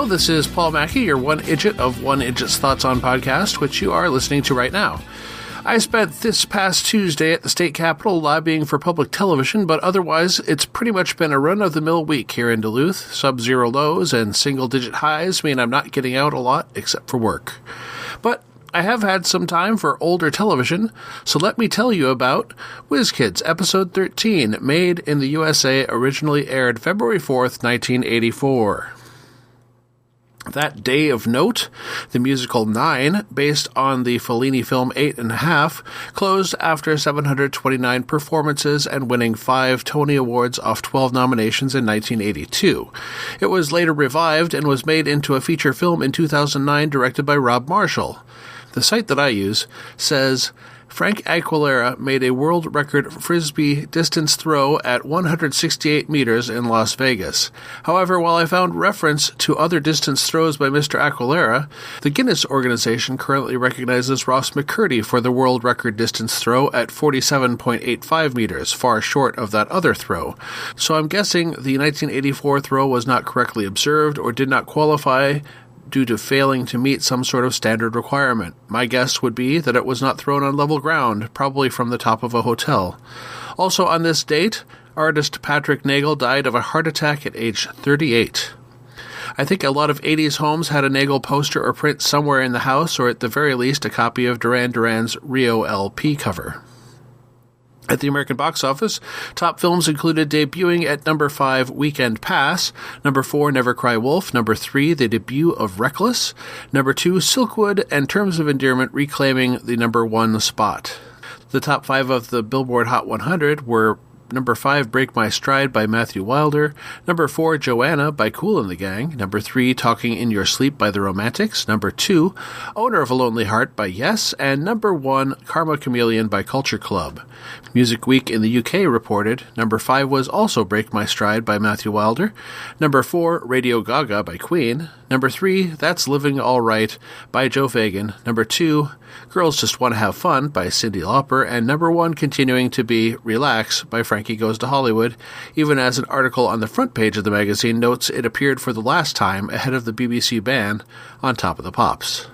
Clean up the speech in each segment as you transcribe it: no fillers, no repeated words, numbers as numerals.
Hello, this is Paul Mackey, your one Idjit of One Idjit's Thoughts on podcast, which you are listening to right now. I spent this past Tuesday at the state capitol lobbying for public television, but otherwise it's pretty much been a run-of-the-mill week here in Duluth. Sub-zero lows and single-digit highs mean I'm not getting out a lot except for work. But I have had some time for older television, so let me tell you about Whiz Kids, Episode 13, Maid in the USA, originally aired February 4th, 1984. That day of note, the musical 9, based on the Fellini film 8½, closed after 729 performances and winning 5 Tony Awards off 12 nominations in 1982. It was later revived and was made into a feature film in 2009 directed by Rob Marshall. The site that I use says, Frank Aguilera made a world record frisbee distance throw at 168 meters in Las Vegas. However, while I found reference to other distance throws by Mr. Aguilera, the Guinness organization currently recognizes Ross McCurdy for the world record distance throw at 47.85 meters, far short of that other throw. So I'm guessing the 1984 throw was not correctly observed or did not qualify due to failing to meet some sort of standard requirement. My guess would be that it was not thrown on level ground, probably from the top of a hotel. Also on this date, artist Patrick Nagel died of a heart attack at age 38. I think a lot of 80s homes had a Nagel poster or print somewhere in the house, or at the very least a copy of Duran Duran's Rio LP cover. At the American box office, top films included debuting at number 5, Weekend Pass, number 4, Never Cry Wolf, number 3, the debut of Reckless, number 2, Silkwood, and Terms of Endearment reclaiming the number 1 spot. The top 5 of the Billboard Hot 100 were number 5, Break My Stride by Matthew Wilder, number 4, Joanna by Kool and the Gang, number 3, Talking in Your Sleep by The Romantics, number 2, Owner of a Lonely Heart by Yes, and number 1, Karma Chameleon by Culture Club. Music Week in the UK reported, number 5 was also Break My Stride by Matthew Wilder, number 4, Radio Gaga by Queen, number 3, That's Living All Right by Joe Fagan, number 2, Girls Just Want to Have Fun by Cyndi Lauper, and number 1 continuing to be Relax by Frankie Goes to Hollywood, even as an article on the front page of the magazine notes it appeared for the last time ahead of the BBC ban on Top of the Pops.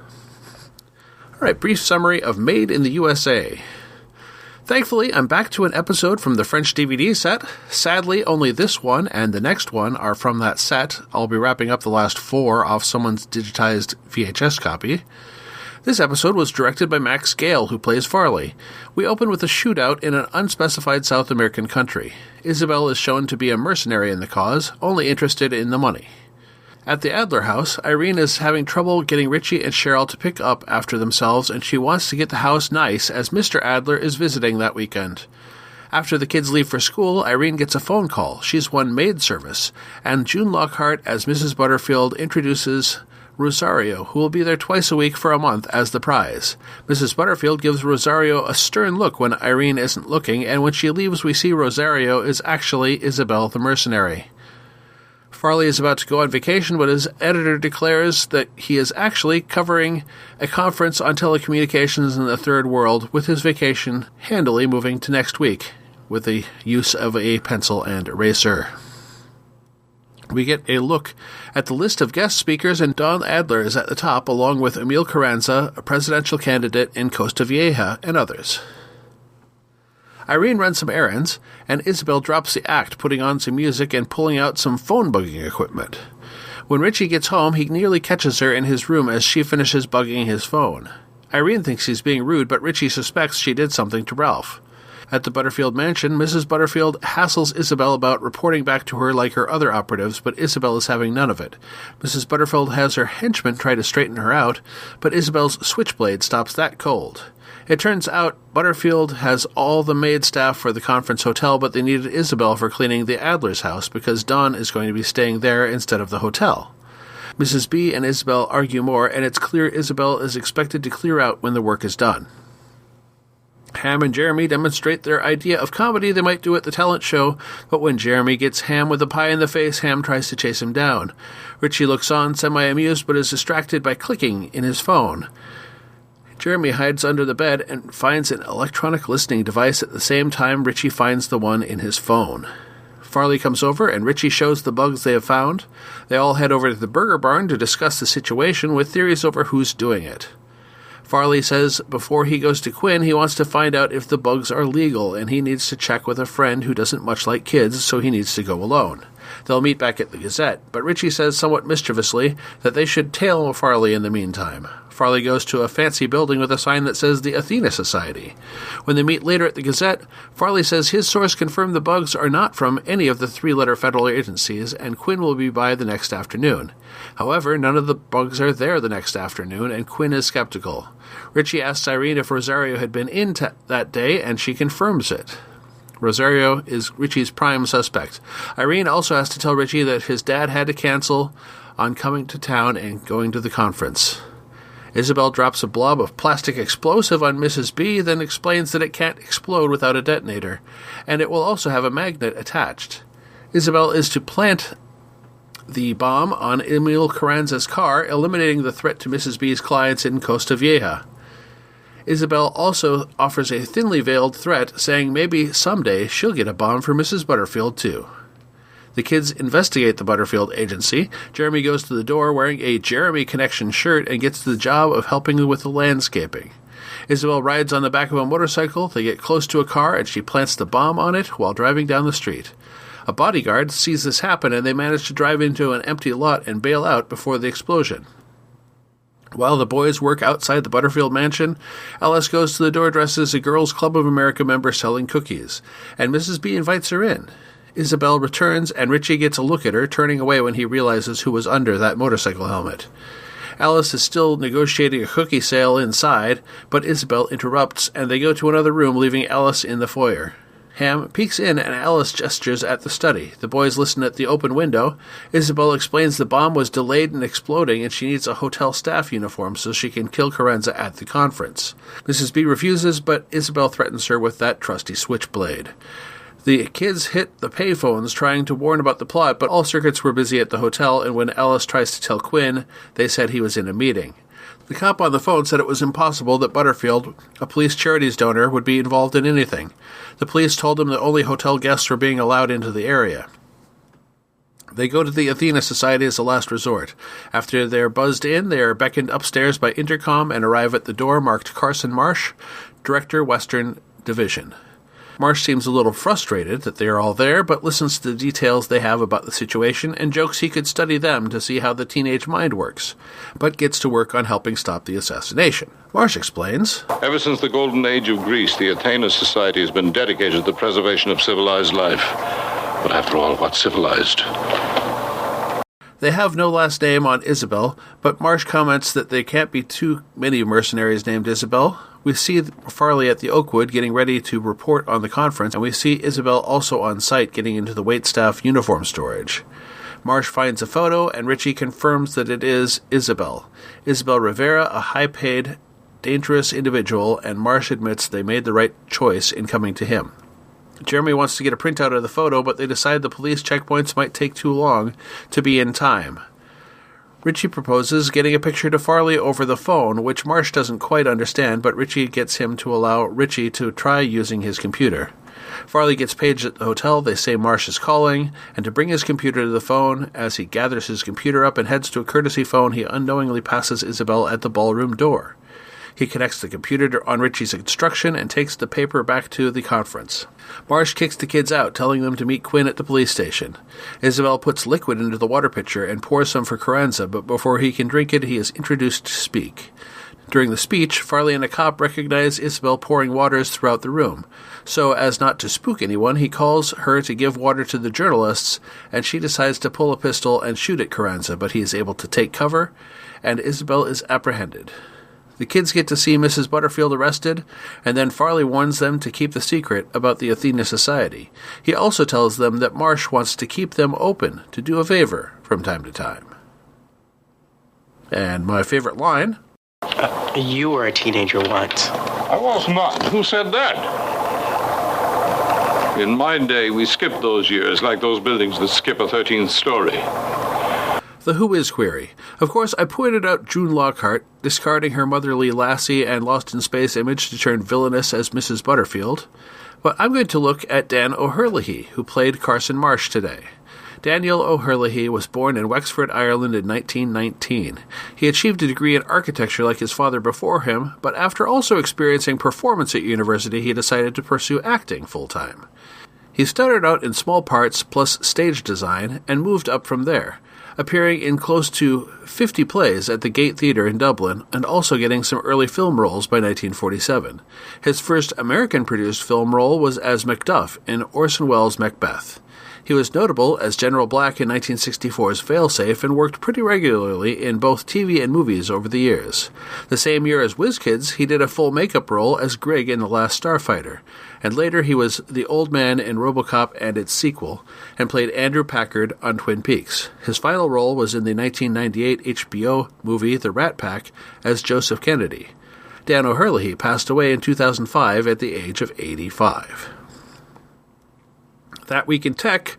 Alright, brief summary of Maid in the USA. Thankfully, I'm back to an episode from the French DVD set. Sadly, only this one and the next one are from that set. I'll be wrapping up the last 4 off someone's digitized VHS copy. This episode was directed by Max Gale, who plays Farley. We open with a shootout in an unspecified South American country. Isabel is shown to be a mercenary in the cause, only interested in the money. At the Adler house, Irene is having trouble getting Richie and Cheryl to pick up after themselves, and she wants to get the house nice as Mr. Adler is visiting that weekend. After the kids leave for school, Irene gets a phone call. She's won maid service, and June Lockhart as Mrs. Butterfield introduces Rosario, who will be there twice a week for a month as the prize. Mrs. Butterfield gives Rosario a stern look when Irene isn't looking, and when she leaves we see Rosario is actually Isabel the mercenary. Farley is about to go on vacation, but his editor declares that he is actually covering a conference on telecommunications in the Third World, with his vacation handily moving to next week, with the use of a pencil and eraser. We get a look at the list of guest speakers, and Don Adler is at the top, along with Emil Carranza, a presidential candidate in Costa Vieja, and others. Irene runs some errands, and Isabel drops the act, putting on some music and pulling out some phone bugging equipment. When Richie gets home, he nearly catches her in his room as she finishes bugging his phone. Irene thinks he's being rude, but Richie suspects she did something to Ralph. At the Butterfield mansion, Mrs. Butterfield hassles Isabel about reporting back to her like her other operatives, but Isabel is having none of it. Mrs. Butterfield has her henchmen try to straighten her out, but Isabel's switchblade stops that cold. It turns out Butterfield has all the maid staff for the conference hotel, but they needed Isabel for cleaning the Adler's house because Don is going to be staying there instead of the hotel. Mrs. B and Isabel argue more, and it's clear Isabel is expected to clear out when the work is done. Ham and Jeremy demonstrate their idea of comedy they might do at the talent show, but when Jeremy gets Ham with a pie in the face, Ham tries to chase him down. Richie looks on, semi-amused, but is distracted by clicking in his phone. Jeremy hides under the bed and finds an electronic listening device at the same time Richie finds the one in his phone. Farley comes over, and Richie shows the bugs they have found. They all head over to the burger barn to discuss the situation with theories over who's doing it. Farley says before he goes to Quinn, he wants to find out if the bugs are legal, and he needs to check with a friend who doesn't much like kids, so he needs to go alone. They'll meet back at the Gazette, but Richie says somewhat mischievously that they should tail Farley in the meantime. Farley goes to a fancy building with a sign that says the Athena Society. When they meet later at the Gazette, Farley says his source confirmed the bugs are not from any of the three-letter federal agencies, and Quinn will be by the next afternoon. However, none of the bugs are there the next afternoon, and Quinn is skeptical. Richie asks Irene if Rosario had been in that day, and she confirms it. Rosario is Richie's prime suspect. Irene also has to tell Richie that his dad had to cancel on coming to town and going to the conference. Isabel drops a blob of plastic explosive on Mrs. B, then explains that it can't explode without a detonator, and it will also have a magnet attached. Isabel is to plant the bomb on Emil Carranza's car, eliminating the threat to Mrs. B's clients in Costa Vieja. Isabel also offers a thinly veiled threat, saying maybe someday she'll get a bomb for Mrs. Butterfield, too. The kids investigate the Butterfield agency. Jeremy goes to the door wearing a Jeremy Connection shirt and gets the job of helping with the landscaping. Isabel rides on the back of a motorcycle. They get close to a car, and she plants the bomb on it while driving down the street. A bodyguard sees this happen, and they manage to drive into an empty lot and bail out before the explosion. While the boys work outside the Butterfield mansion, Alice goes to the door dressed as a Girls Club of America member selling cookies, and Mrs. B invites her in. Isabel returns, and Richie gets a look at her, turning away when he realizes who was under that motorcycle helmet. Alice is still negotiating a cookie sale inside, but Isabel interrupts, and they go to another room, leaving Alice in the foyer. Ham peeks in, and Alice gestures at the study. The boys listen at the open window. Isabel explains the bomb was delayed in exploding, and she needs a hotel staff uniform so she can kill Carranza at the conference. Mrs. B refuses, but Isabel threatens her with that trusty switchblade. The kids hit the payphones trying to warn about the plot, but all circuits were busy at the hotel, and when Alice tries to tell Quinn, they said he was in a meeting. The cop on the phone said it was impossible that Butterfield, a police charities donor, would be involved in anything. The police told him that only hotel guests were being allowed into the area. They go to the Athena Society as a last resort. After they're buzzed in, they are beckoned upstairs by intercom and arrive at the door marked Carson Marsh, Director, Western Division. Marsh seems a little frustrated that they are all there, but listens to the details they have about the situation and jokes he could study them to see how the teenage mind works, but gets to work on helping stop the assassination. Marsh explains, "Ever since the golden age of Greece, the Athena Society has been dedicated to the preservation of civilized life. But after all, what's civilized?" They have no last name on Isabel, but Marsh comments that there can't be too many mercenaries named Isabel. We see Farley at the Oakwood getting ready to report on the conference, and we see Isabel also on site getting into the waitstaff uniform storage. Marsh finds a photo, and Richie confirms that it is Isabel. Isabel Rivera, a high-paid, dangerous individual, and Marsh admits they made the right choice in coming to him. Jeremy wants to get a printout of the photo, but they decide the police checkpoints might take too long to be in time. Richie proposes getting a picture to Farley over the phone, which Marsh doesn't quite understand, but Richie gets him to allow Richie to try using his computer. Farley gets paged at the hotel. They say Marsh is calling, and to bring his computer to the phone, as he gathers his computer up and heads to a courtesy phone, he unknowingly passes Isabel at the ballroom door. He connects the computer on Richie's instruction and takes the paper back to the conference. Marsh kicks the kids out, telling them to meet Quinn at the police station. Isabel puts liquid into the water pitcher and pours some for Carranza, but before he can drink it, he is introduced to speak. During the speech, Farley and a cop recognize Isabel pouring waters throughout the room. So, as not to spook anyone, he calls her to give water to the journalists, and she decides to pull a pistol and shoot at Carranza, but he is able to take cover, and Isabel is apprehended. The kids get to see Mrs. Butterfield arrested, and then Farley warns them to keep the secret about the Athena Society. He also tells them that Marsh wants to keep them open to do a favor from time to time. And my favorite line... You were a teenager once. I was not. Who said that? In my day, we skipped those years like those buildings that skip a 13th story. The Who Is query. Of course, I pointed out June Lockhart, discarding her motherly lassie and Lost in Space image to turn villainous as Mrs. Butterfield. But I'm going to look at Dan O'Herlihy, who played Carson Marsh today. Daniel O'Herlihy was born in Wexford, Ireland in 1919. He achieved a degree in architecture like his father before him, but after also experiencing performance at university, he decided to pursue acting full-time. He started out in small parts plus stage design and moved up from there, appearing in close to 50 plays at the Gate Theatre in Dublin and also getting some early film roles by 1947. His first American-produced film role was as Macduff in Orson Welles' Macbeth. He was notable as General Black in 1964's Failsafe and worked pretty regularly in both TV and movies over the years. The same year as Whiz Kids, he did a full makeup role as Grigg in The Last Starfighter, and later he was the old man in RoboCop and its sequel, and played Andrew Packard on Twin Peaks. His final role was in the 1998 HBO movie The Rat Pack as Joseph Kennedy. Dan O'Herlihy passed away in 2005 at the age of 85. That week in tech,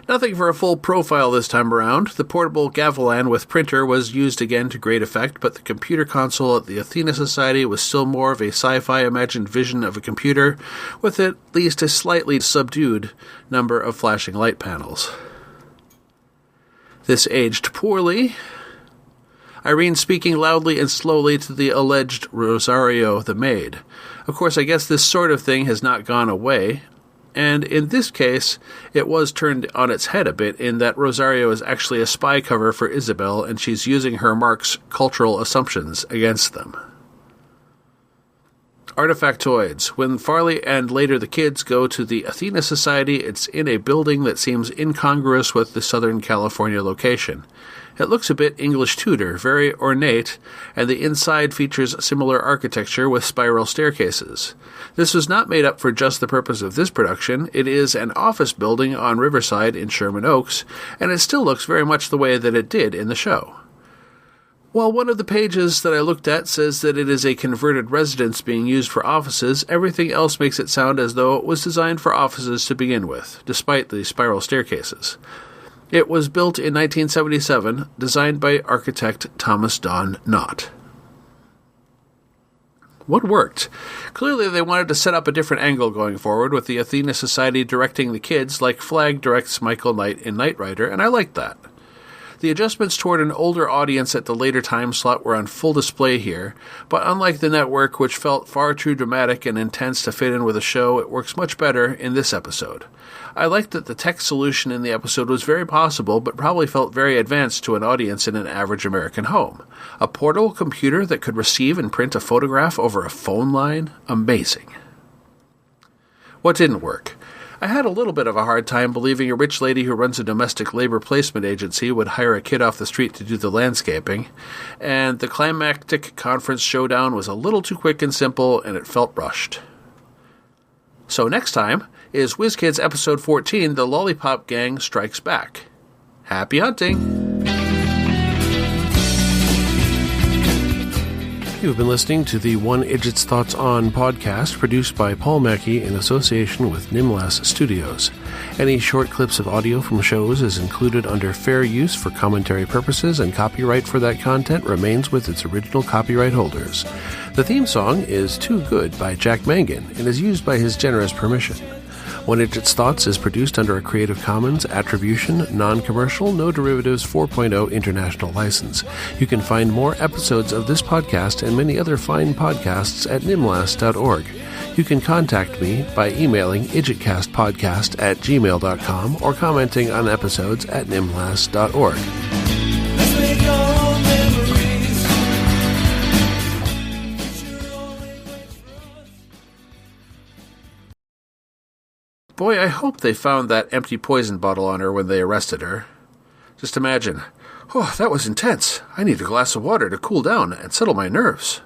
nothing for a full profile this time around. The portable Gavilan with printer was used again to great effect, but the computer console at the Athena Society was still more of a sci-fi imagined vision of a computer, with at least a slightly subdued number of flashing light panels. This aged poorly. Irene speaking loudly and slowly to the alleged Rosario the maid. Of course, I guess this sort of thing has not gone away. And in this case, it was turned on its head a bit in that Rosario is actually a spy cover for Isabel, and she's using her Mark's cultural assumptions against them. Artifactoids. When Farley and later the kids go to the Athena Society, it's in a building that seems incongruous with the Southern California location. It looks a bit English Tudor, very ornate, and the inside features similar architecture with spiral staircases. This was not made up for just the purpose of this production. It is an office building on Riverside in Sherman Oaks, and it still looks very much the way that it did in the show. While one of the pages that I looked at says that it is a converted residence being used for offices, everything else makes it sound as though it was designed for offices to begin with, despite the spiral staircases. It was built in 1977, designed by architect Thomas Don Knott. What worked? Clearly they wanted to set up a different angle going forward, with the Athena Society directing the kids like Flag directs Michael Knight in Knight Rider, and I liked that. The adjustments toward an older audience at the later time slot were on full display here, but unlike the network, which felt far too dramatic and intense to fit in with a show, it works much better in this episode. I liked that the tech solution in the episode was very possible, but probably felt very advanced to an audience in an average American home. A portable computer that could receive and print a photograph over a phone line? Amazing. What didn't work? I had a little bit of a hard time believing a rich lady who runs a domestic labor placement agency would hire a kid off the street to do the landscaping, and the climactic conference showdown was a little too quick and simple, and it felt rushed. So next time is Whiz Kids episode 14, The Lollipop Gang Strikes Back. Happy hunting! You've been listening to the One Idjit's Thoughts On podcast, produced by Paul Mackey in association with Nimlas Studios. Any short clips of audio from shows is included under fair use for commentary purposes, and copyright for that content remains with its original copyright holders. The theme song is Too Good by Jack Mangan and is used by his generous permission. One Idjit's Thoughts is produced under a Creative Commons Attribution, Non-Commercial, No Derivatives 4.0 International License. You can find more episodes of this podcast and many other fine podcasts at nimlas.org. You can contact me by emailing idjitcastpodcast@gmail.com or commenting on episodes at nimlas.org. Boy, I hope they found that empty poison bottle on her when they arrested her. Just imagine, oh, that was intense. I need a glass of water to cool down and settle my nerves.